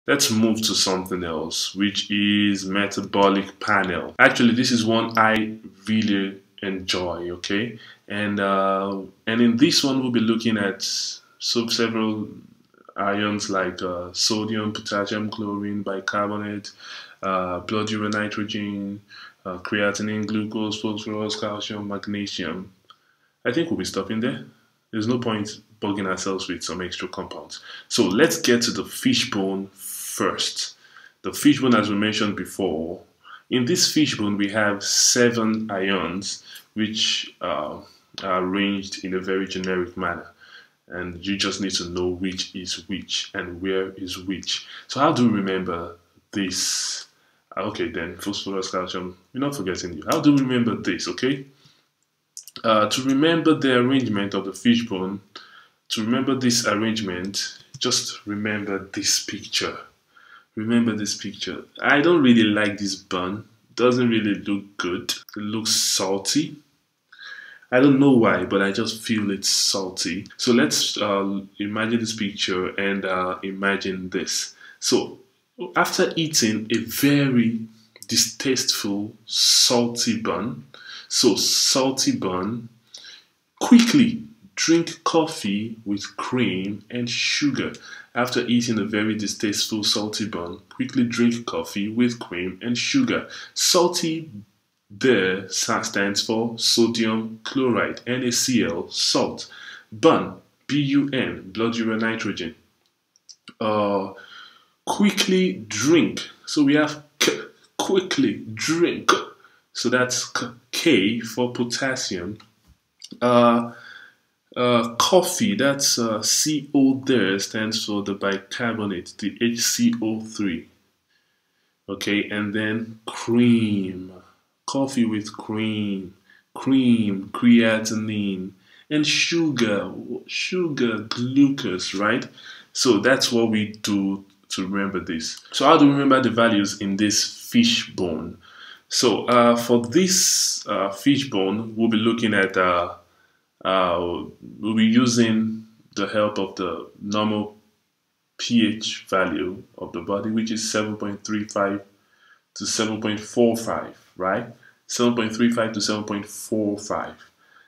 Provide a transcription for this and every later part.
Let's move to something else, which is metabolic panel. Actually, this is one I really enjoy, okay? And in this one, we'll be looking at several ions like sodium, potassium, chlorine, bicarbonate, blood urine nitrogen, creatinine, glucose, phosphorus, calcium, magnesium. I think we'll be stopping there. There's no point bugging ourselves with some extra compounds. So let's get to the fishbone first. The fishbone, as we mentioned before, in this fishbone we have 7 ions which are arranged in a very generic manner. And you just need to know which is which and where is which. So how do we remember this? Okay, then phosphorus, calcium, we're not forgetting you. How do we remember this, okay? To remember the arrangement of the fishbone, to remember this arrangement, just remember this picture. Remember this picture. I don't really like this bun. It doesn't really look good. It looks salty. I don't know why, but I just feel it's salty. So let's imagine this picture and imagine this. So after eating a very distasteful salty bun, quickly drink coffee with cream and sugar. After eating a very distasteful salty bun, quickly drink coffee with cream and sugar. Salty there stands for sodium chloride, NaCl, salt. Bun, BUN, blood urine nitrogen. Quickly drink. So we have quickly drink. So that's K for potassium. Coffee, that's CO there, stands for the bicarbonate, the HCO3. Okay, and then cream. Coffee with cream, creatinine, and sugar, glucose, right? So that's what we do to remember this. So how do we remember the values in this fishbone? So for this fishbone, we'll be looking at, we'll be using the help of the normal pH value of the body, which is 7.35 to 7.45, right? 7.35 to 7.45.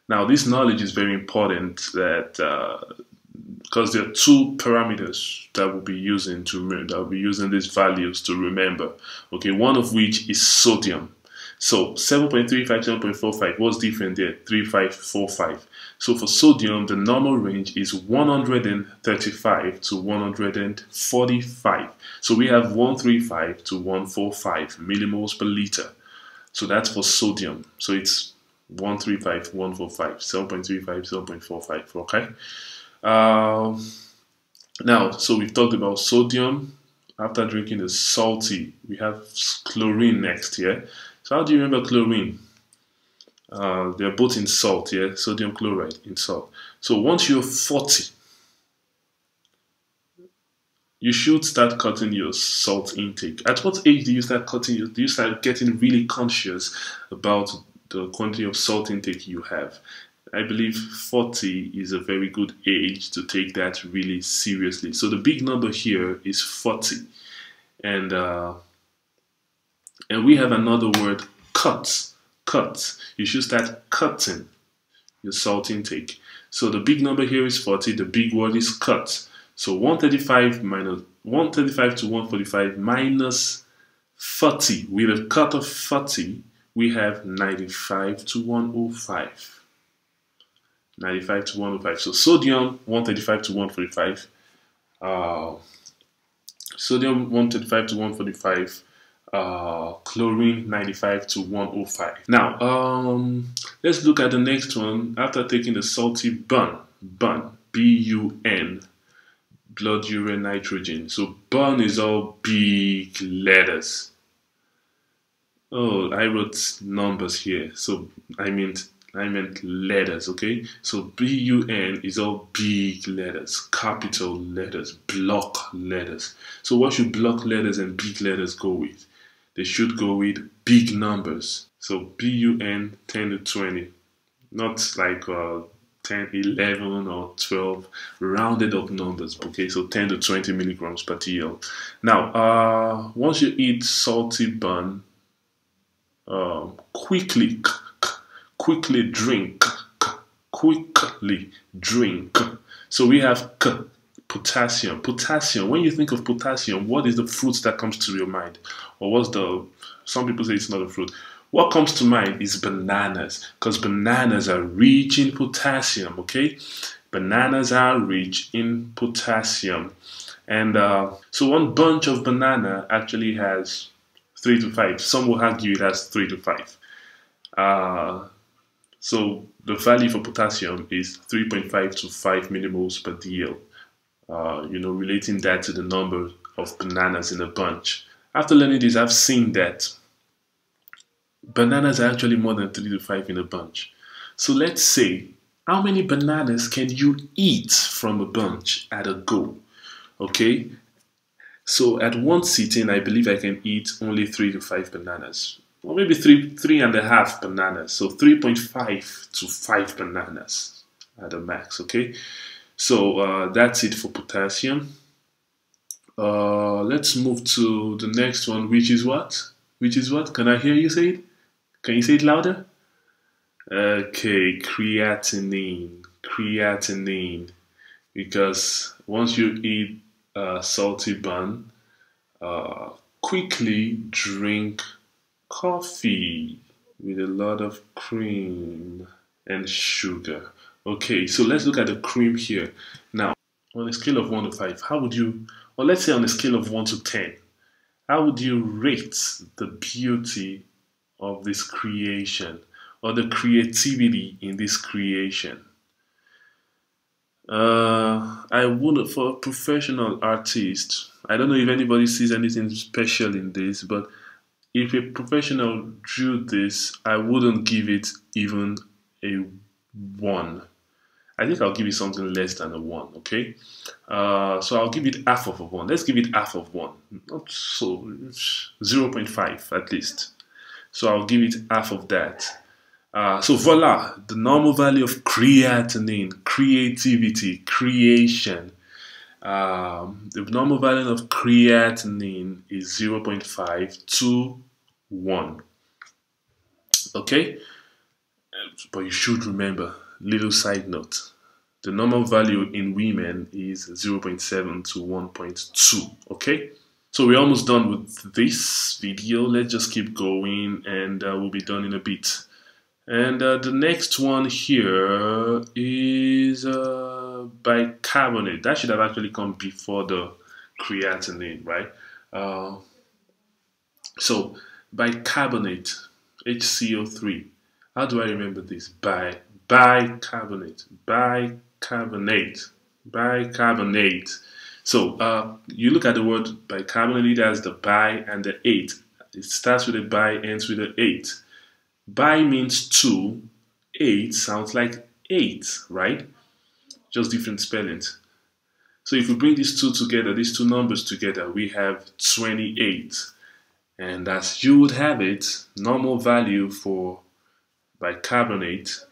Now, this knowledge is very important that because there are 2 parameters that we'll be using these values to remember. Okay, one of which is sodium. So 7.35, 7.45, what's different there? 3545. So for sodium, the normal range is 135 to 145. So we have 135 to 145 millimoles per liter. So that's for sodium. So it's 135, 145, 7.35, 7.45, okay? Now, so we've talked about sodium. After drinking the salty, we have chlorine next, yeah? So how do you remember chlorine? They're both in salt, yeah? Sodium chloride in salt. So once you're 40, you should start cutting your salt intake. At what age do you start cutting? Do you start getting really conscious about the quantity of salt intake you have? I believe 40 is a very good age to take that really seriously. So the big number here is 40. And we have another word, cut. Cut. You should start cutting your salt intake. So the big number here is 40. The big word is cut. So 135 to 145 minus 40. With a cut of 40, we have 95 to 105. 95 to 105. So sodium 135 to 145. Sodium 135 to 145. Chlorine 95 to 105. Now, let's look at the next one. After taking the salty bun, B-U-N, blood urine nitrogen. So bun is all big letters. Oh, I wrote numbers here. So I meant letters, okay? So B-U-N is all big letters, capital letters, block letters. So what should block letters and big letters go with? They should go with big numbers. So B-U-N 10 to 20. Not like 10, 11, or 12 rounded up numbers. Okay, so 10 to 20 milligrams per DL. Now, once you eat salty bun, quickly drink. Quickly drink. So we have potassium. Potassium. When you think of potassium, what is the fruit that comes to your mind? Or what's the? Some people say it's not a fruit. What comes to mind is bananas, because bananas are rich in potassium. Okay, bananas are rich in potassium, and so one bunch of banana actually has 3 to 5. Some will argue it has 3 to 5. So the value for potassium is 3.5 to 5 millimoles per DL. Relating that to the number of bananas in a bunch. After learning this, I've seen that bananas are actually more than 3 to 5 in a bunch. So let's say, how many bananas can you eat from a bunch at a go? Okay, so at one sitting, I believe I can eat only 3 to 5 bananas, or maybe 3.5 bananas. So 3.5 to 5 bananas at the max. Okay, so that's it for potassium. Let's move to the next one, which is what? Which is what? Can I hear you say it? Can you say it louder? Okay, creatinine. Creatinine. Because once you eat salty bun, quickly drink coffee with a lot of cream and sugar. Okay, so let's look at the cream here. Now, on a scale of 1 to 5, how would you, or let's say on a scale of 1 to 10, how would you rate the beauty of this creation, or the creativity in this creation? I would, for a professional artist, I don't know if anybody sees anything special in this, but if a professional drew this, I wouldn't give it even a 1. I think I'll give it something less than a 1, okay? So I'll give it half of a 1. Let's give it half of 1. Not so, 0.5 at least. So I'll give it half of that. So voila, the normal value of creatinine, creativity, creation. The normal value of creatinine is 0.5 to 1. Okay? But you should remember, little side note, the normal value in women is 0.7 to 1.2. Okay? So we're almost done with this video. Let's just keep going, and we'll be done in a bit. And the next one here is bicarbonate. That should have actually come before the creatinine, right? So bicarbonate, HCO3. How do I remember this? Bicarbonate. So you look at the word bicarbonate, it has the bi and the 8. It starts with a bi, ends with an 8. Bi means 2, 8 sounds like 8, right? Just different spellings. So if we bring these two together, these two numbers together, we have 28. And as you would have it, normal value for bicarbonate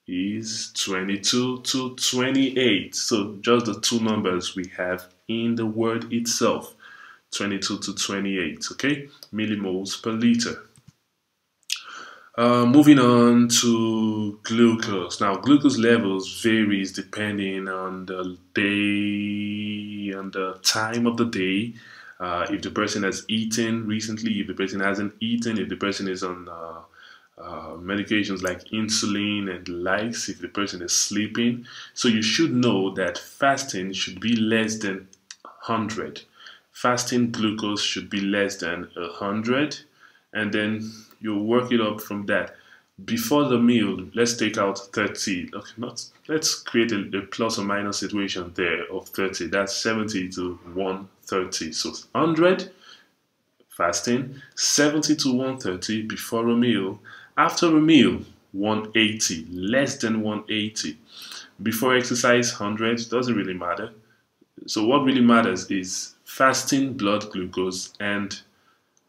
is 22 to 28. So just the two numbers we have in the word itself, 22 to 28, okay? Millimoles per liter. Moving on to glucose. Now, glucose levels varies depending on the day and the time of the day. If the person has eaten recently, if the person hasn't eaten, if the person is on medications like insulin and the likes, if the person is sleeping. So you should know that fasting should be less than 100. Fasting glucose should be less than 100, and then you'll work it up from that. Before the meal, let's take out 30. Okay, let's create a plus or minus situation there of 30. That's 70 to 130. So 100 fasting, 70 to 130 before a meal. After a meal, 180, less than 180. Before exercise, 100, doesn't really matter. So what really matters is fasting blood glucose and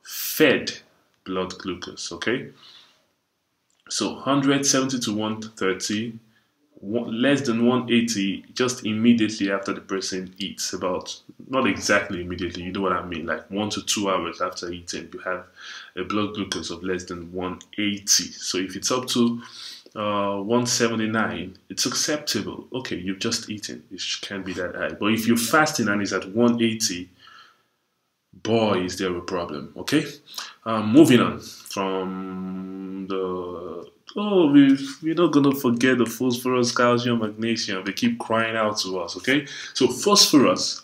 fed blood glucose, okay? So 170 to 130 less than 180 just immediately after the person eats, about, not exactly immediately, you know what I mean, like 1 to 2 hours after eating, you have a blood glucose of less than 180. So if it's up to 179, it's acceptable. Okay, you've just eaten, it can't be that high. But if you're fasting and it's at 180, boy, is there a problem. Okay, moving on from the, oh, we're not gonna forget the phosphorus, calcium, magnesium. They keep crying out to us. Okay, so phosphorus,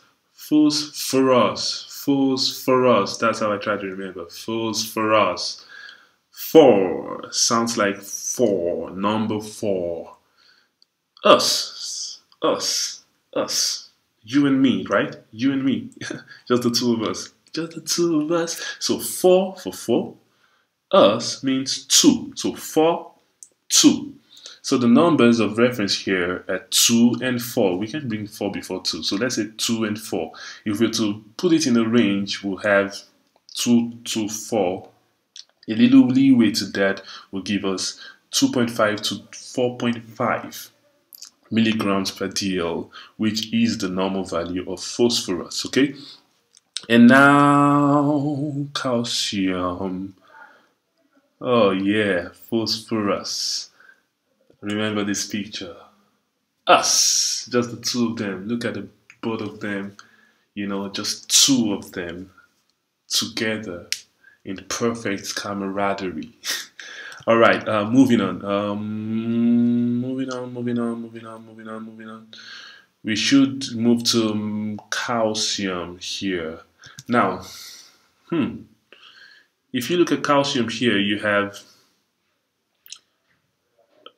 that's how I try to remember. Phosphorus. 4 sounds like 4, number 4. Us. You and me, right? You and me. Just the two of us. Just the two of us. So 4 for 4. Us means 2. So 4, 2. So the numbers of reference here are 2 and 4. We can bring 4 before 2. So let's say 2 and 4. If we're to put it in a range, we'll have 2 to 4. A little leeway to that will give us 2.5 to 4.5 milligrams per DL, which is the normal value of phosphorus. Okay, and now calcium. Oh yeah, phosphorus. Remember this picture. Us, just the two of them. Look at the both of them. You know, just two of them together in perfect camaraderie. All right, moving on. Moving on. We should move to calcium here. Now, if you look at calcium here, you have,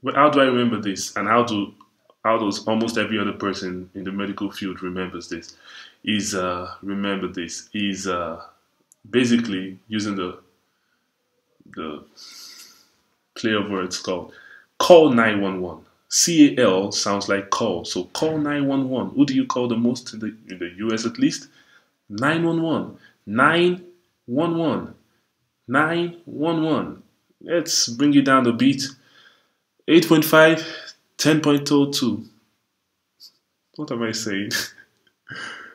well, how do I remember this? And how does almost every other person in the medical field remembers this? Is basically using the play of words called call 911. CAL sounds like call, so call 911. Who do you call the most in the US at least? 911. 911. 911. Let's bring it down a bit. 8.5, 10.02. What am I saying?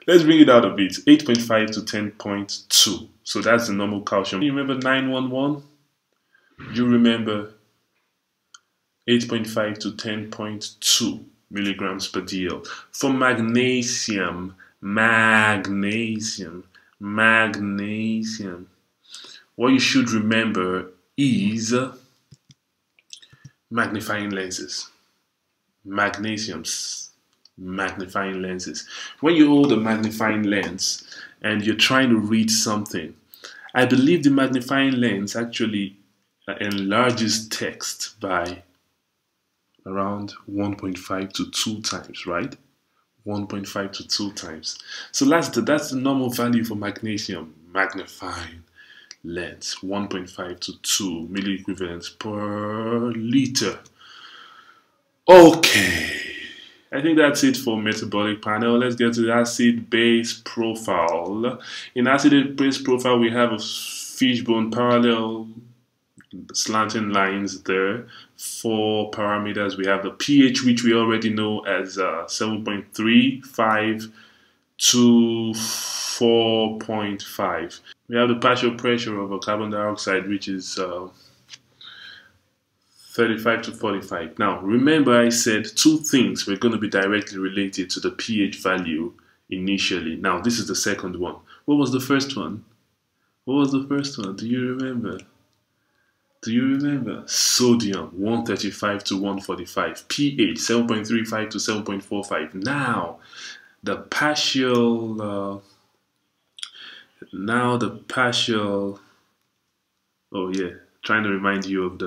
Let's bring it down a bit. 8.5 to 10.2. So that's the normal calcium. You remember 911? You remember 8.5 to 10.2 milligrams per DL. For magnesium, what you should remember is magnifying lenses. Magnesium's magnifying lenses. When you hold a magnifying lens and you're trying to read something, I believe the magnifying lens actually enlarges text by around 1.5 to 2 times, right? 1.5 to 2 times. So that's the normal value for magnesium magnifying lens, 1.5 to 2 milliequivalents per liter. Okay, I think that's it for metabolic panel. Let's get to the acid-base profile. In acid-base profile, we have a fishbone parallel slanting lines there. 4 parameters. We have the pH, which we already know as 7.35 to 4.5. We have the partial pressure of a carbon dioxide, which is 35 to 45. Now, remember I said 2 things were going to be directly related to the pH value initially. Now, this is the second one. What was the first one? What was the first one? Do you remember? Do you remember? Sodium, 135 to 145. pH, 7.35 to 7.45. Now, the partial... oh yeah, trying to remind you of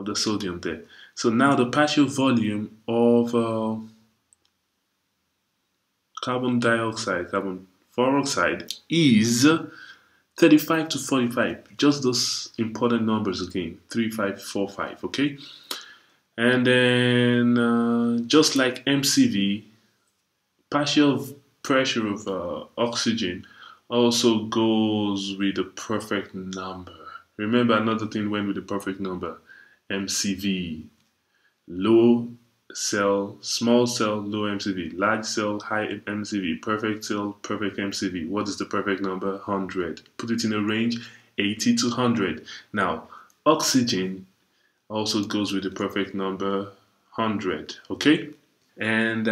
the sodium there. So now the partial volume of carbon dioxide, carbon dioxide is 35 to 45. Just those important numbers again, 35, 45, okay? And then just like MCV, partial pressure of oxygen also goes with the perfect number. Remember, another thing went with the perfect number, MCV. low cell, small cell, low MCV, large cell, high MCV, perfect cell, perfect MCV. What is the perfect number? 100. Put it in a range, 80 to 100. Now, oxygen also goes with the perfect number 100, okay? And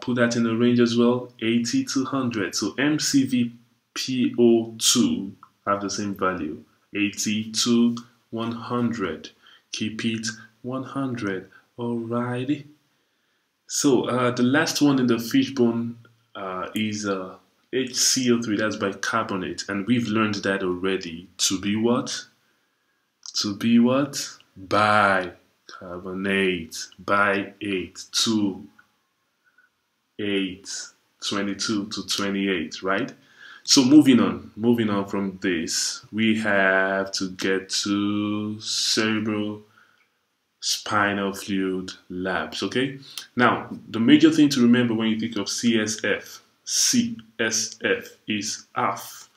put that in a range as well, 80 to 100. So MCV, PO2 have the same value, 80 to 100. Keep it 100. Alrighty. So the last one in the fishbone is HCO3. That's bicarbonate, and we've learned that already. To be what? To be what? Bicarbonate. By 8 to 8, 22 to 28, right? So moving on from this, we have to get to cerebrospinal fluid labs, okay? Now, the major thing to remember when you think of CSF is half.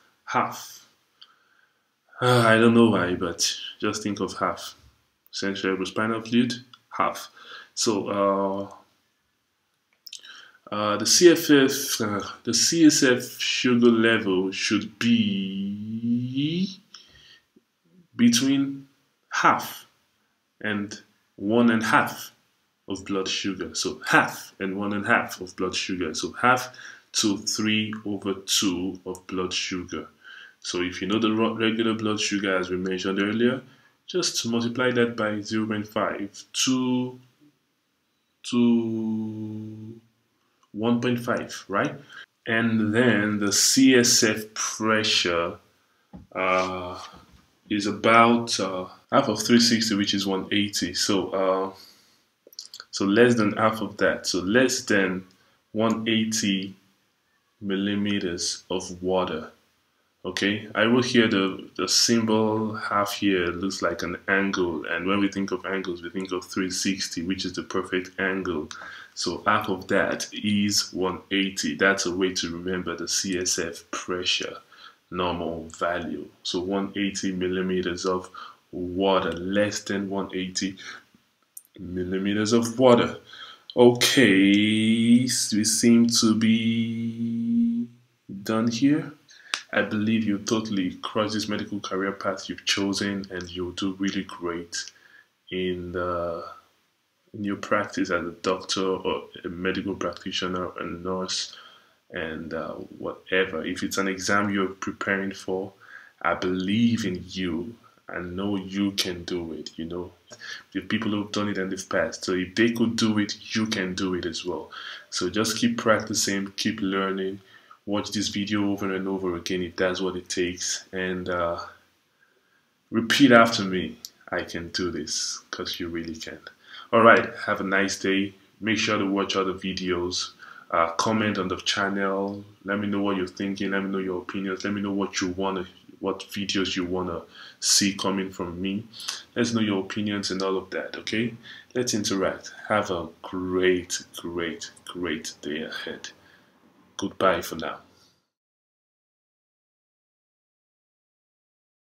I don't know why, but just think of half. Cerebrospinal fluid, half. So, the CSF sugar level should be between half and 1.5 of blood sugar. So half and 1.5 of blood sugar. So half to 3/2 of blood sugar. So if you know the regular blood sugar as we mentioned earlier, just multiply that by 0.5 to 1.5, right? And then the CSF pressure is about half of 360, which is 180. So less than half of that. So less than 180 millimeters of water. Okay, I wrote here the symbol half here looks like an angle, and when we think of angles, we think of 360, which is the perfect angle. So half of that is 180. That's a way to remember the CSF pressure normal value. So 180 millimeters of water, less than 180 millimeters of water. Okay, we seem to be done here. I believe you totally cross this medical career path you've chosen, and you'll do really great in your practice as a doctor or a medical practitioner, a nurse, and whatever. If it's an exam you're preparing for, I believe in you. I know you can do it, you know. The people who've done it in the past. So if they could do it, you can do it as well. So just keep practicing, keep learning. Watch this video over and over again if that's what it takes, and repeat after me. I can do this, because you really can. Alright, have a nice day. Make sure to watch other videos. Comment on the channel. Let me know what you're thinking. Let me know your opinions. Let me know what videos you wanna see coming from me. Let's know your opinions and all of that, okay? Let's interact. Have a great day ahead. Goodbye for now.